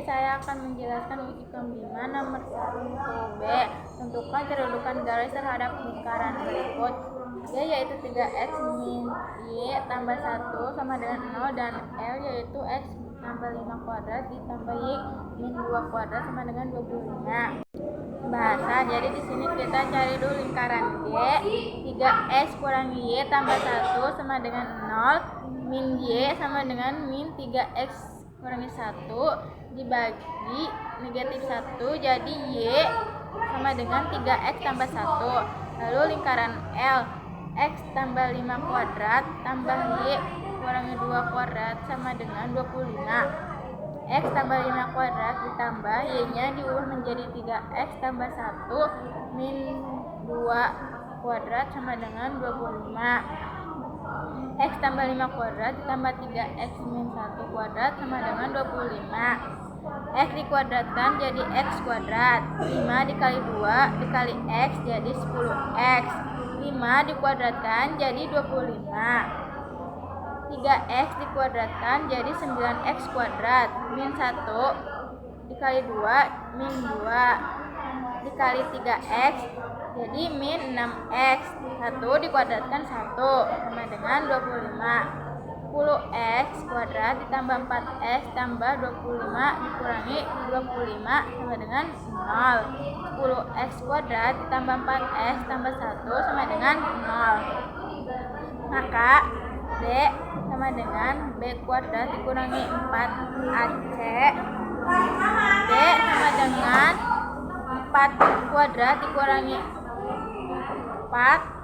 Saya akan menjelaskan uji pembina nomor 1B. Tentukan kedudukan garis terhadap lingkaran berikut, yaitu 3x min y tambah 1 sama dengan 0, dan L yaitu x tambah 5 kuadrat ditambah y min 2 kuadrat sama dengan 25. Bahasa, jadi di sini kita cari dulu lingkaran G. 3x kurang y tambah 1 sama dengan 0, min y sama dengan min 3x kurangi 1 dibagi negatif 1, jadi y sama dengan 3x tambah 1. Lalu lingkaran L, x tambah 5 kuadrat tambah y kurangi 2 kuadrat sama dengan 25. X tambah 5 kuadrat ditambah y nya diubah menjadi 3x tambah 1 min 2 kuadrat sama dengan 25. X tambah 5 kuadrat ditambah 3x min 1 kuadrat sama dengan 25. X dikuadratkan jadi x kuadrat. 5 dikali 2 dikali x jadi 10x. 5 dikuadratkan jadi 25. 3x dikuadratkan jadi 9x kuadrat. Min 1 dikali 2 min 2 dikali 3x jadi min 6x. 1 dikuadratkan 1 sama dengan 25. 10x kuadrat ditambah 4x tambah 25 dikurangi 25 sama dengan 0. 10x kuadrat ditambah 4x tambah 1 sama dengan 0. Maka D sama dengan B kuadrat dikurangi 4AC. D sama dengan 4 kuadrat dikurangi 4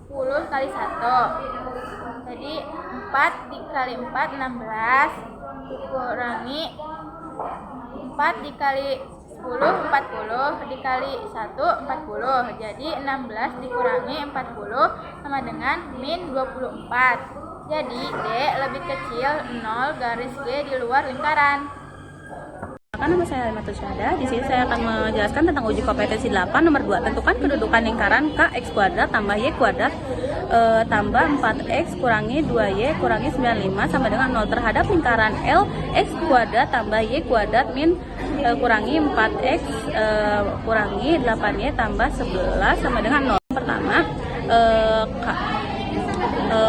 10 kali 1, jadi 4 dikali 4 16 dikurangi 4 dikali 10 40 dikali 1 40, jadi 16 dikurangi 40 sama dengan min 24. Jadi D lebih kecil 0 garis G di luar lingkaran. Nama saya Alimatul Syahda. Di sini saya akan menjelaskan tentang uji kompetensi 8 nomor 2. Tentukan kedudukan lingkaran kx kuadrat tambah y kuadrat tambah 4x kurangi 2y kurangi 95 sama dengan 0 terhadap lingkaran L x kuadrat tambah y kuadrat min kurangi 4x kurangi 8y tambah 11 sama dengan 0. Pertama,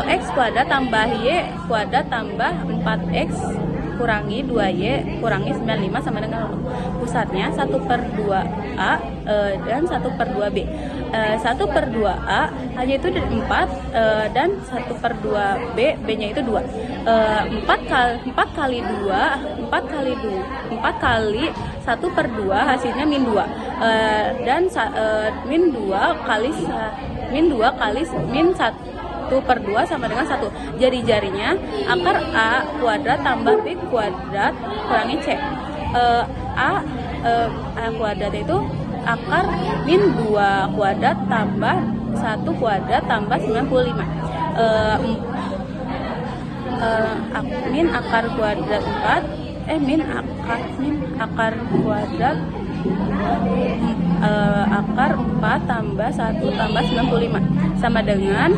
x kuadrat tambah y kuadrat tambah 4x kurangi 2y kurangi 95 sama dengan 0. Pusatnya 1/2a dan 1/2b. 1/2a hanya itu 4 dan 1/2b, b nya itu 2. 4 kali 2 4 kali 1/2 hasilnya min 2, dan min 2 kali min 1/2 sama dengan 1. Jari-jarinya akar A kuadrat tambah B kuadrat kurangi C. A kuadrat itu akar min 2 kuadrat tambah 1 kuadrat tambah 95. Min akar kuadrat 4 min akar kuadrat akar 4 tambah 1 tambah 95 sama dengan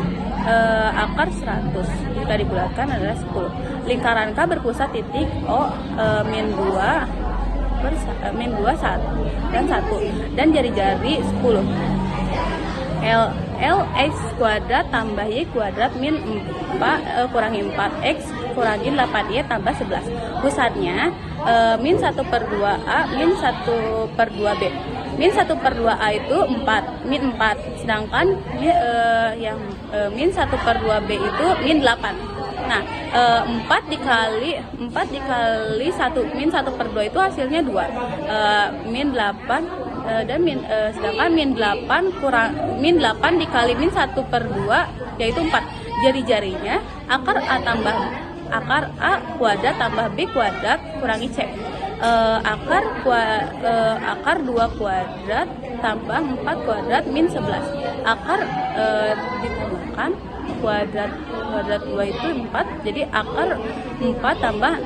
akar 100 jika dibulatkan adalah 10. Lingkaran K berpusat titik O min 2 1 dan 1 dan jari-jari 10. L x kuadrat tambah y kuadrat min 4 kurangi 4x kurangi 8y tambah 11. Pusatnya min 1/2a min 1/2b. Min 1/2a itu 4, min 4, sedangkan min 1/2b itu min 8. Nah, 4 dikali 1 min 1/2 itu hasilnya 2. Min 8 dan sedangkan min 8 dikali min 1/2 yaitu 4. Jari-jarinya akar A kuadrat tambah B kuadrat kurangi C. Akar 2 kuadrat tambah 4 kuadrat min 11. Akar ditambahkan kuadrat 2 itu 4, jadi akar 4 tambah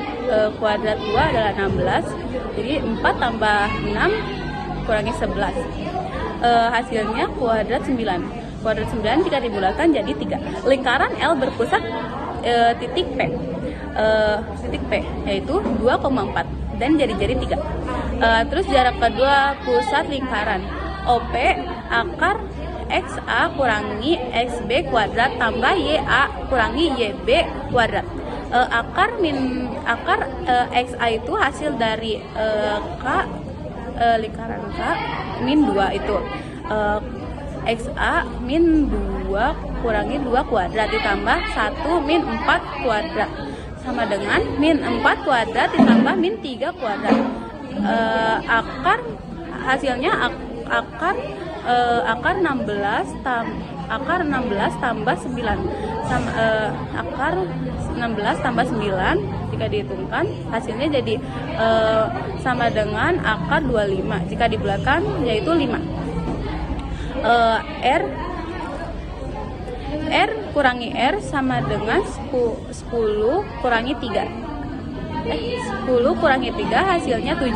kuadrat 2 adalah 16, jadi 4 tambah 6 kurangi 11. Hasilnya kuadrat 9. Kuadrat 9 jika dibulatkan jadi 3. Lingkaran L berpusat titik P. Titik P yaitu 2,4 dan jari-jari 3. Terus jarak kedua pusat lingkaran OP akar XA kurangi XB kuadrat tambah YA kurangi YB kuadrat. Akar XA itu hasil dari K lingkaran K min 2 itu XA min 2 kurangi 2 kuadrat ditambah 1 min 4 kuadrat sama dengan min 4 kuadrat ditambah min 3 kuadrat. Hasilnya akar 16 tambah 9 sama akar 16 tambah 9 jika dihitungkan hasilnya jadi sama dengan akar 25 jika dibulatkan yaitu 5. R kurangi R sama dengan 10 kurangi 3 10 kurangi 3 hasilnya 7.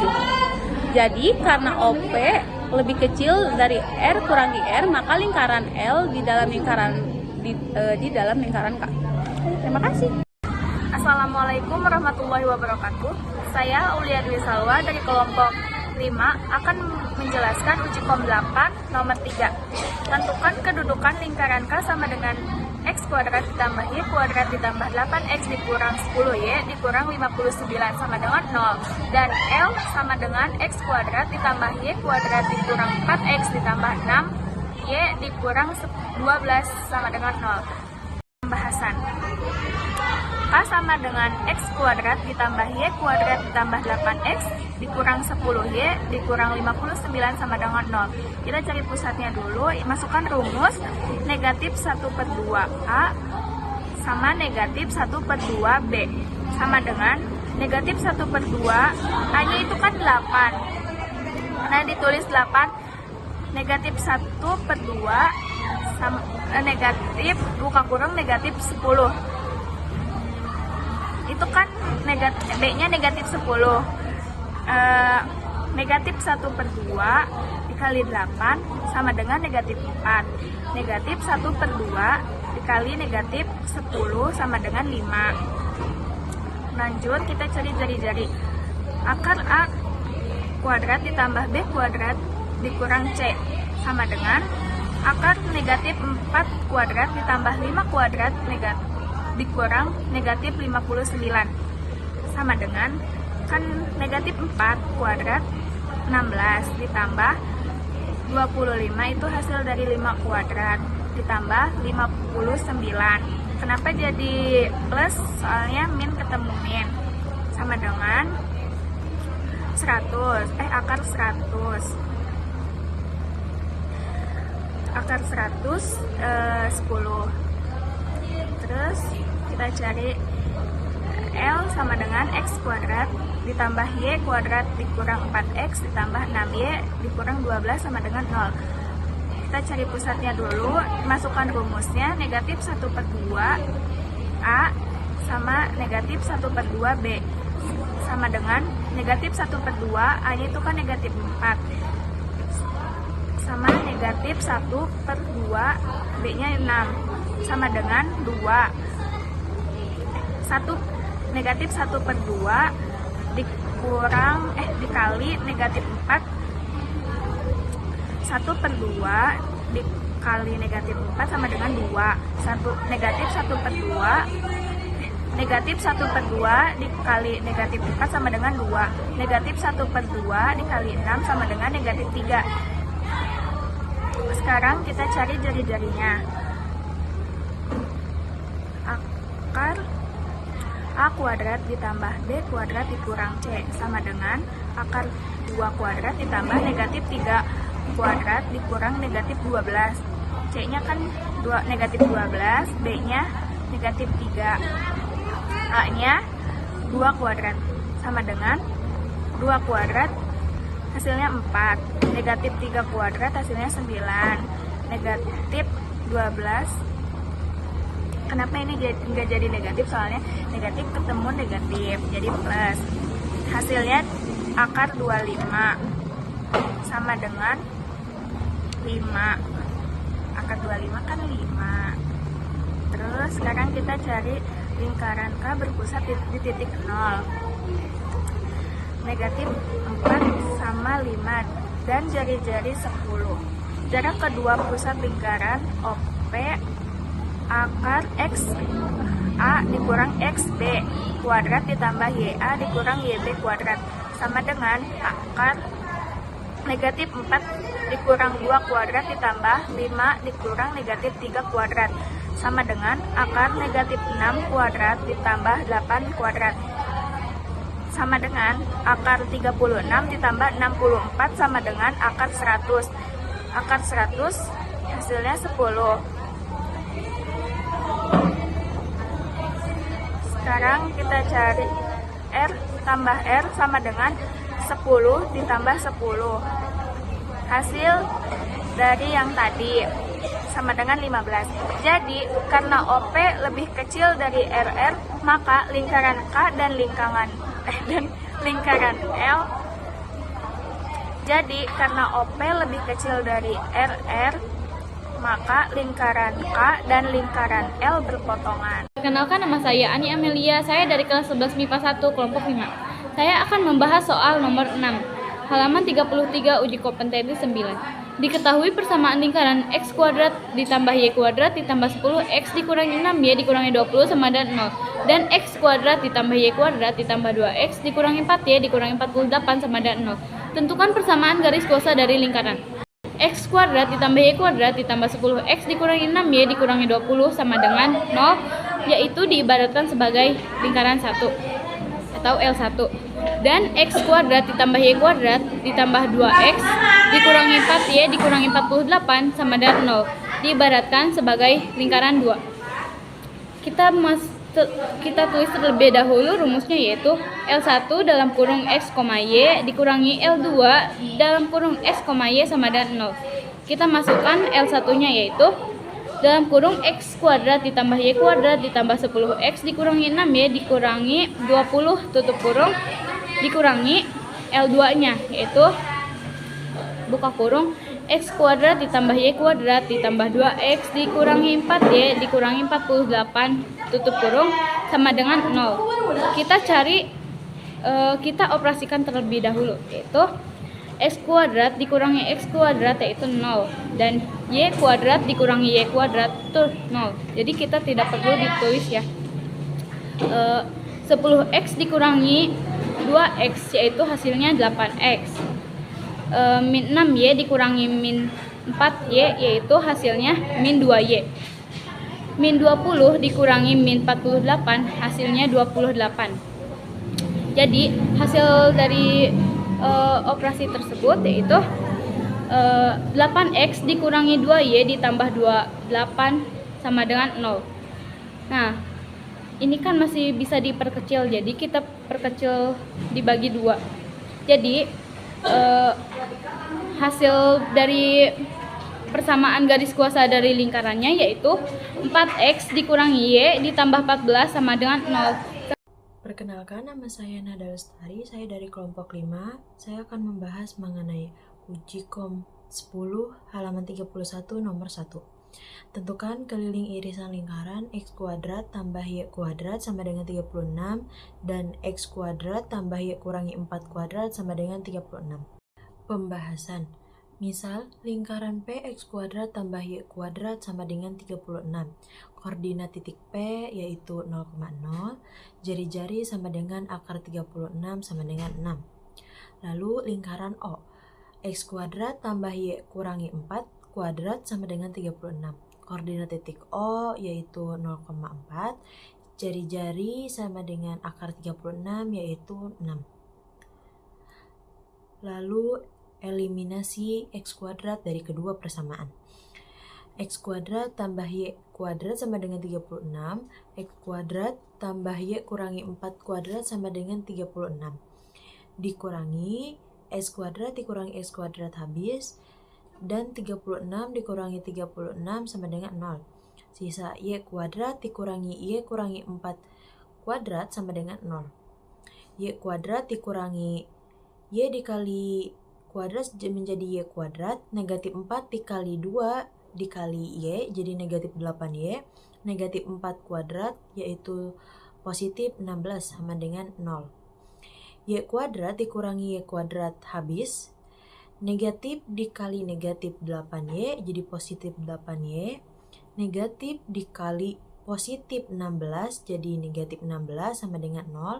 Jadi karena OP lebih kecil dari R kurangi R, maka lingkaran L di dalam lingkaran K. Terima kasih. Assalamualaikum warahmatullahi wabarakatuh. Saya Aulia Dwi Salwa dari kelompok 5 akan menjelaskan uji kom 8 nomor 3. Tentukan kedudukan lingkaran K sama dengan X kuadrat ditambah Y kuadrat ditambah 8X dikurang 10Y dikurang 59 sama dengan 0. Dan L sama dengan X kuadrat ditambah Y kuadrat dikurang 4X ditambah 6Y dikurang 12 sama dengan 0. Pembahasan. K sama dengan X kuadrat ditambah Y kuadrat ditambah 8X dikurang 10Y dikurang 59 sama dengan 0. Kita cari pusatnya dulu, masukkan rumus negatif 1/2A sama negatif 1/2B sama dengan negatif 1/2 A-nya itu kan 8. Nah ditulis 8 negatif 1/2 sama negatif buka kurung negatif 10. Itu kan B-nya negatif 10. Negatif 1/2 dikali 8 sama dengan negatif 4. Negatif 1/2 dikali negatif 10 sama dengan 5. Lanjut kita cari jari-jari. Akar A kuadrat ditambah B kuadrat dikurang C sama dengan akar negatif 4 kuadrat ditambah 5 kuadrat dikurang negatif 59 sama dengan kan negatif 4 kuadrat 16 ditambah 25 itu hasil dari 5 kuadrat ditambah 59. Kenapa jadi plus? Soalnya min ketemu min sama dengan 100 akar 100 10. Terus kita cari L sama dengan X kuadrat ditambah Y kuadrat dikurang 4X ditambah 6Y dikurang 12 sama dengan 0. Kita cari pusatnya dulu, masukkan rumusnya negatif 1/2 A sama negatif 1/2 B sama dengan negatif 1/2 A-nya itu kan negatif 4 sama negatif 1/2 B-nya 6 sama dengan 2. Negatif 1/2 dikurang dikali negatif 4 1/2 dikali negatif 4 sama dengan 2. Negatif 1/2 dikali negatif 4 sama dengan 2. Negatif 1/2 dikali 6 sama dengan negatif 3. Sekarang kita cari jari-jarinya. Akar A kuadrat ditambah B kuadrat dikurang C sama dengan akar 2 kuadrat ditambah negatif 3 kuadrat dikurang negatif 12. C-nya kan negatif 12, B-nya negatif 3, A-nya 2 kuadrat sama dengan 2 kuadrat hasilnya 4, negatif 3 kuadrat hasilnya 9, negatif 12 Kenapa ini nggak jadi negatif? Soalnya negatif ketemu negatif, jadi plus. Hasilnya akar 25 sama dengan 5. Akar 25 kan 5. Terus sekarang kita cari lingkaran K berpusat di titik 0. Negatif 4 sama 5 dan jari-jari 10. Jarak kedua pusat lingkaran OP akar X A dikurang XB kuadrat ditambah YA dikurang YB kuadrat sama dengan akar negatif 4 dikurang 2 kuadrat ditambah 5 dikurang negatif 3 kuadrat sama dengan akar negatif 6 kuadrat ditambah 8 kuadrat sama dengan akar 36 ditambah 64 sama dengan akar 100. Akar 100 hasilnya 10. Sekarang kita cari R tambah R sama dengan 10 ditambah 10. Hasil dari yang tadi sama dengan 15. Jadi karena OP lebih kecil dari RR, maka lingkaran K dan lingkaran L. Jadi karena OP lebih kecil dari RR, maka lingkaran K dan lingkaran L berpotongan. Perkenalkan, nama saya Ani Amelia, saya dari kelas 11 MIPA 1 kelompok 5. Saya akan membahas soal nomor 6, halaman 33 uji kompetensi 9. Diketahui persamaan lingkaran X kuadrat ditambah Y kuadrat ditambah 10 X dikurangi 6 Y dikurangi 20 sama dengan 0. Dan X kuadrat ditambah Y kuadrat ditambah 2X dikurangi 4 Y dikurangi 48 sama dengan 0. Tentukan persamaan garis kuasa dari lingkaran. X kuadrat ditambah Y kuadrat ditambah 10 X dikurangi 6 Y dikurangi 20 sama dengan 0, yaitu diibaratkan sebagai lingkaran 1 atau L1. Dan X kuadrat ditambah Y kuadrat ditambah 2X dikurangi 4Y dikurangi 48 sama dengan 0, diibaratkan sebagai lingkaran 2. Kita tulis terlebih dahulu rumusnya, yaitu L1 dalam kurung X, Y dikurangi L2 dalam kurung X, Y sama dengan 0. Kita masukkan L1-nya, yaitu dalam kurung X kuadrat ditambah Y kuadrat ditambah 10X dikurangi 6Y dikurangi 20 tutup kurung dikurangi L2-nya, yaitu buka kurung X kuadrat ditambah Y kuadrat ditambah 2X dikurangi 4Y dikurangi 48 tutup kurung sama dengan 0. Kita operasikan terlebih dahulu, yaitu X kuadrat dikurangi X kuadrat yaitu 0 dan Y kuadrat dikurangi Y kuadrat itu 0. Jadi kita tidak perlu ditulis ya. 10X dikurangi 2X yaitu hasilnya 8X. Min 6Y dikurangi min 4Y yaitu hasilnya min 2Y. Min 20 dikurangi min 48 hasilnya 28. Jadi hasil dari operasi tersebut yaitu 8X dikurangi 2Y ditambah 28 sama dengan 0. Nah, ini kan masih bisa diperkecil, jadi kita perkecil dibagi 2. Jadi hasil dari persamaan garis kuasa dari lingkarannya yaitu 4X dikurangi Y ditambah 14 sama dengan 0. Perkenalkan, nama saya Nada Lestari, saya dari kelompok 5. Saya akan membahas mengenai uji kom 10 halaman 31 nomor 1. Tentukan keliling irisan lingkaran X kuadrat tambah Y kuadrat sama dengan 36 dan X kuadrat tambah Y kurangi 4 kuadrat sama dengan 36. Pembahasan. Misal, lingkaran P X kuadrat tambah Y kuadrat sama dengan 36. Koordinat titik P yaitu 0,0, jari-jari sama dengan akar 36 sama dengan 6. Lalu lingkaran O, X kuadrat tambah Y kurangi 4 kuadrat sama dengan 36. Koordinat titik O yaitu 0,4, jari-jari sama dengan akar 36 yaitu 6. Lalu eliminasi X kuadrat dari kedua persamaan. X kuadrat tambah Y kuadrat sama dengan 36, X kuadrat tambah Y kurangi 4 kuadrat sama dengan 36. Dikurangi X kuadrat dikurangi X kuadrat habis, dan 36 dikurangi 36 sama dengan 0. Sisa Y kuadrat dikurangi Y kurangi 4 kuadrat sama dengan 0. Y kuadrat dikurangi Y dikali kuadrat menjadi Y kuadrat, negatif 4 dikali 2 dikali Y jadi negatif 8Y, negatif 4 kuadrat yaitu positif 16 sama dengan 0. Y kuadrat dikurangi Y kuadrat habis, negatif dikali negatif 8Y jadi positif 8Y, negatif dikali positif 16 jadi negatif 16 sama dengan 0,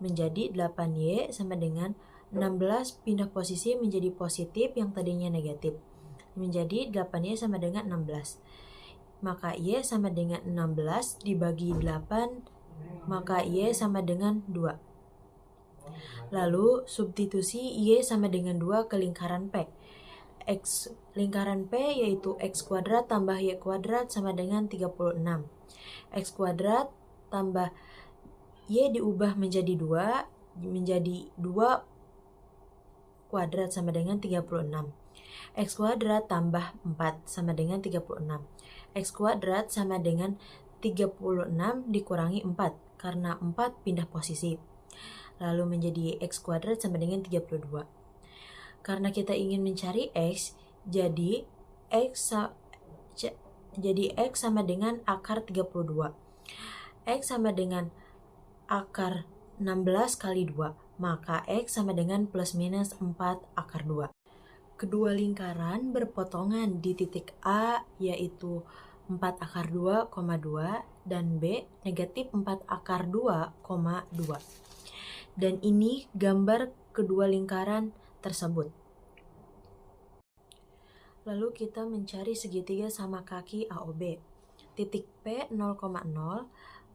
menjadi 8Y sama dengan 16 pindah posisi menjadi positif yang tadinya negatif, menjadi 8Y sama dengan 16. Maka Y sama dengan 16 dibagi 8, maka Y sama dengan 2. Lalu substitusi Y sama dengan 2 ke lingkaran P. Lingkaran P yaitu X kuadrat tambah Y kuadrat sama dengan 36. X kuadrat tambah Y diubah menjadi 2, menjadi 2 kuadrat sama dengan 36. X kuadrat tambah 4 sama dengan 36. X kuadrat sama dengan 36 dikurangi 4, karena 4 pindah posisi. Lalu menjadi X kuadrat sama dengan 32. Karena kita ingin mencari X, jadi X sama dengan akar 32. X sama dengan akar 16 kali 2, maka X sama dengan plus minus 4 akar 2. Kedua lingkaran berpotongan di titik A yaitu 4 akar 2, 2 dan B negatif 4 akar 2, 2. Dan ini gambar kedua lingkaran tersebut. Lalu kita mencari segitiga sama kaki AOB. Titik P 0,0,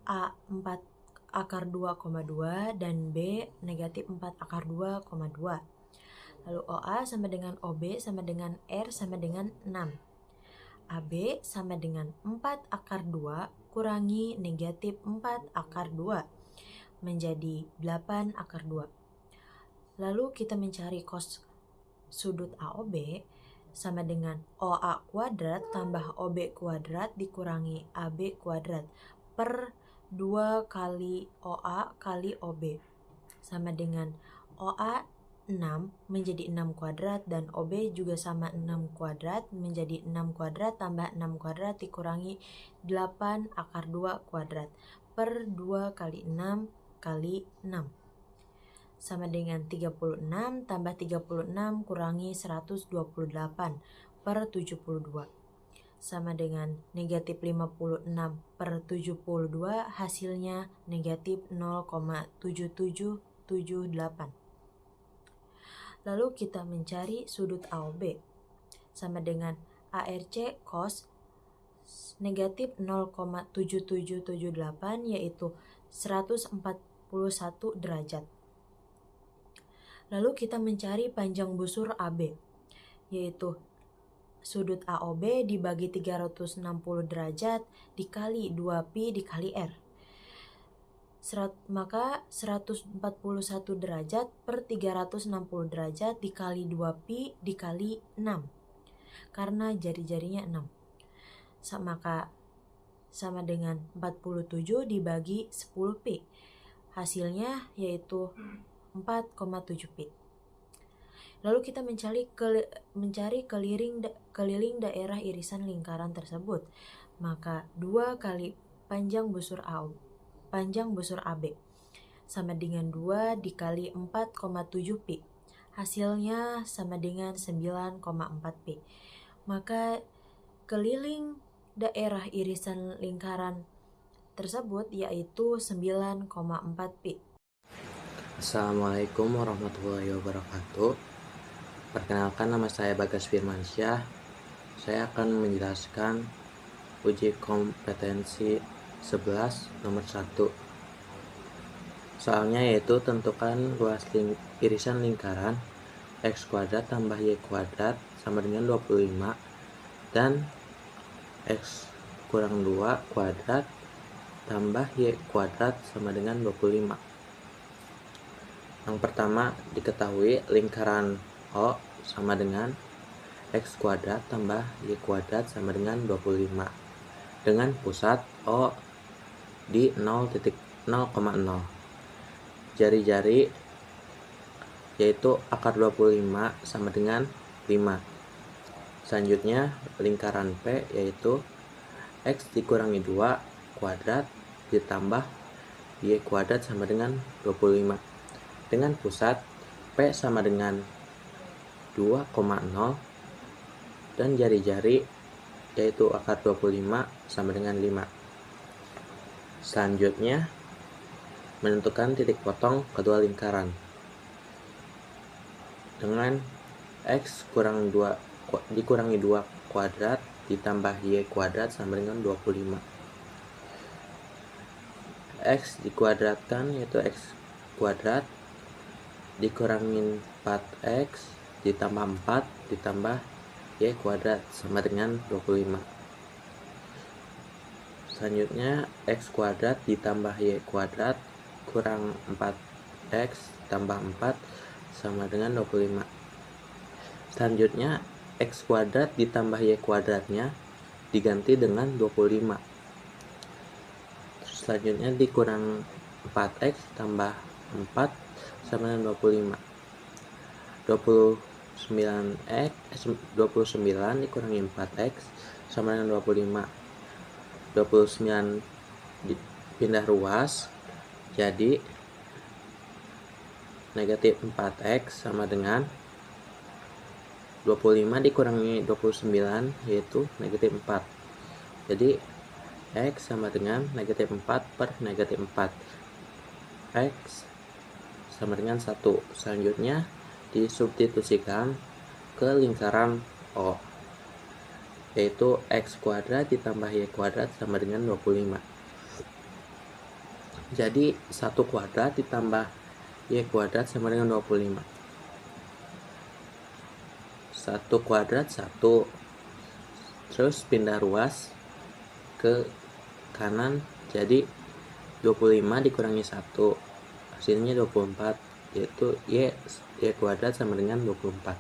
A 4 akar 2,2 dan B negatif 4 akar 2,2. Lalu OA sama dengan OB sama dengan R sama dengan 6. AB sama dengan 4 akar 2 kurangi negatif 4 akar 2 menjadi 8 akar 2. Lalu kita mencari cos sudut AOB sama dengan OA kuadrat tambah OB kuadrat dikurangi AB kuadrat per 2 kali OA kali OB sama dengan OA 6 menjadi 6 kuadrat dan OB juga sama 6 kuadrat menjadi 6 kuadrat tambah 6 kuadrat dikurangi 8 akar 2 kuadrat per 2 kali 6 kali 6 sama dengan 36 tambah 36 kurangi 128 per 72 sama dengan negatif 56 per 72, hasilnya negatif 0,7778. Lalu kita mencari sudut AOB sama dengan ARC cos negatif 0,7778 yaitu 141 derajat. Lalu kita mencari panjang busur AB yaitu sudut AOB dibagi 360 derajat dikali 2pi dikali R. Maka 141 derajat per 360 derajat dikali 2pi dikali 6. Karena jari-jarinya 6. Maka sama dengan 47 dibagi 10pi. Hasilnya yaitu 4,7 pi. Lalu kita mencari keliling daerah irisan lingkaran tersebut. Maka 2 kali panjang busur AB sama dengan 2 dikali 4,7 pi. Hasilnya sama dengan 9,4 pi. Maka keliling daerah irisan lingkaran tersebut yaitu 9,4 pi. Assalamualaikum warahmatullahi wabarakatuh. Perkenalkan, nama saya Bagas Firmansyah. Saya akan menjelaskan uji kompetensi 11 nomor 1. Soalnya yaitu tentukan luas irisan lingkaran X kuadrat tambah Y kuadrat sama dengan 25 dan X kurang 2 kuadrat tambah Y kuadrat sama dengan 25. Yang pertama, diketahui lingkaran O sama dengan X kuadrat tambah Y kuadrat sama dengan 25. dengan pusat O di 0,0. Jari-jari yaitu akar 25 sama dengan 5. Selanjutnya lingkaran P yaitu X dikurangi 2 kuadrat ditambah Y kuadrat sama dengan 25. Dengan pusat P sama dengan 2,0 dan jari-jari yaitu akar 25 sama dengan 5. Selanjutnya menentukan titik potong kedua lingkaran dengan X dikurangi 2 kuadrat ditambah Y kuadrat sama dengan 25. X dikuadratkan yaitu X kuadrat dikurangin 4X ditambah 4 ditambah Y kuadrat sama dengan 25. Selanjutnya X kuadrat ditambah Y kuadrat kurang 4X tambah 4 sama dengan 25. Selanjutnya X kuadrat ditambah Y kuadratnya diganti dengan 25. Selanjutnya dikurang 4X tambah 4 sama dengan 25. 29 dikurangi 4X sama dengan 25. 29 pindah ruas jadi negatif 4X sama dengan 25 dikurangi 29 yaitu negatif 4. Jadi X sama dengan negatif 4 per negatif 4. X sama dengan 1. Selanjutnya disubstitusikan ke lingkaran O yaitu X kuadrat ditambah Y kuadrat sama dengan 25. Jadi 1 kuadrat ditambah Y kuadrat sama dengan 25. 1 kuadrat 1. Terus pindah ruas ke kanan jadi 25 dikurangi 1 hasilnya 24 yaitu Y kuadrat sama dengan 24.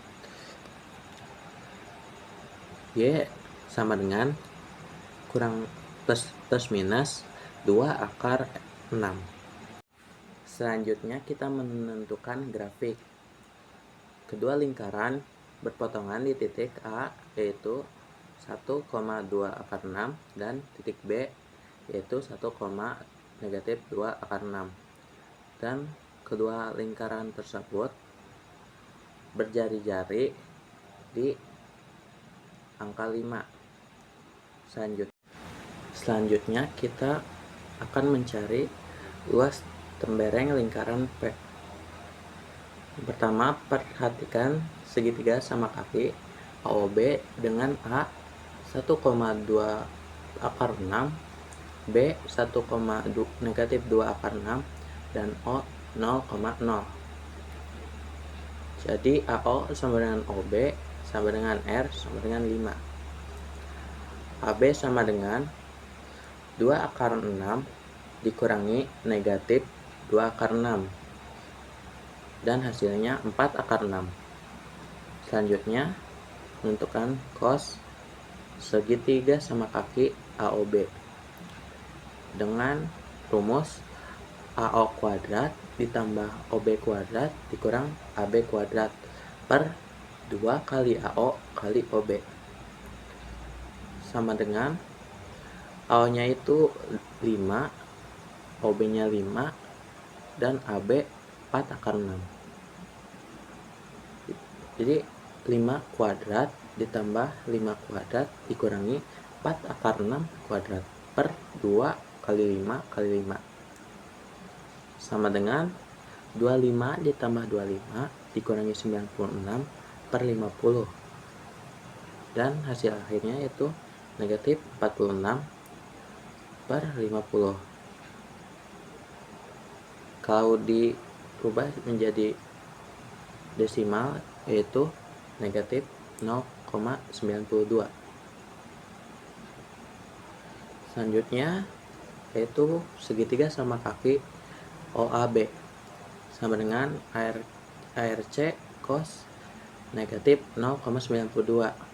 Y sama dengan kurang plus minus 2 akar 6. Selanjutnya kita menentukan grafik. Kedua lingkaran berpotongan di titik A yaitu 1,2 akar 6 dan titik B yaitu 1, negatif 2 akar 6. Dan kedua lingkaran tersebut berjari-jari di angka 5. Selanjutnya kita akan mencari luas tembereng lingkaran P. Pertama, perhatikan segitiga sama kaki AOB dengan A 1,2 akar 6, B 1, negatif 2 akar 6, dan O 0,0. Jadi AO sama dengan OB sama dengan R sama dengan 5. AB sama dengan 2 akar 6 dikurangi negatif 2 akar 6 dan hasilnya 4 akar 6. Selanjutnya menentukan cos segitiga sama kaki AOB dengan rumus AO kuadrat ditambah OB kuadrat dikurang AB kuadrat per 2 kali AO kali OB sama dengan AO nya itu 5, OB nya 5, dan AB 4 akar 6. Jadi 5 kuadrat ditambah 5 kuadrat dikurangi 4 akar 6 kuadrat per 2 kali 5 kali 5 sama dengan 25 ditambah 25 dikurangi 96 per 50 dan hasil akhirnya yaitu negatif 46 per 50. Kalau diubah menjadi desimal yaitu negatif 0,92. Selanjutnya yaitu segitiga sama kaki OAB sama dengan ARC cos negatif 0,92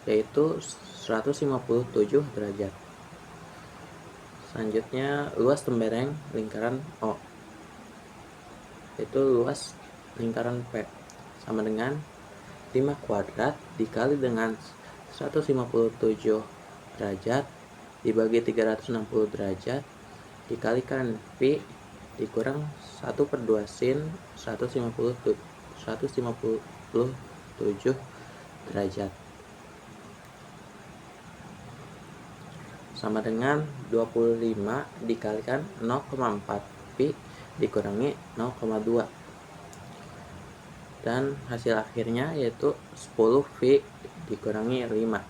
yaitu 157 derajat. Selanjutnya luas lembereng lingkaran O, itu luas lingkaran P sama dengan 5 kuadrat dikali dengan 157 derajat dibagi 360 derajat dikalikan Pi dikurang 1/2 sin 157 derajat sama dengan 25 dikalikan 0,4 Pi dikurangi 0,2 dan hasil akhirnya yaitu 10 Pi dikurangi 5.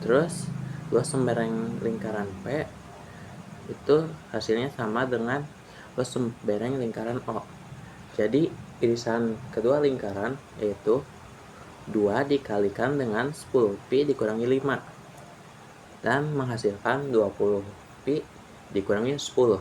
Terus luas lembereng lingkaran P itu hasilnya sama dengan luas lembereng lingkaran O. Jadi irisan kedua lingkaran yaitu 2 dikalikan dengan 10 Pi dikurangi 5 dan menghasilkan 20 Pi dikurangi 10.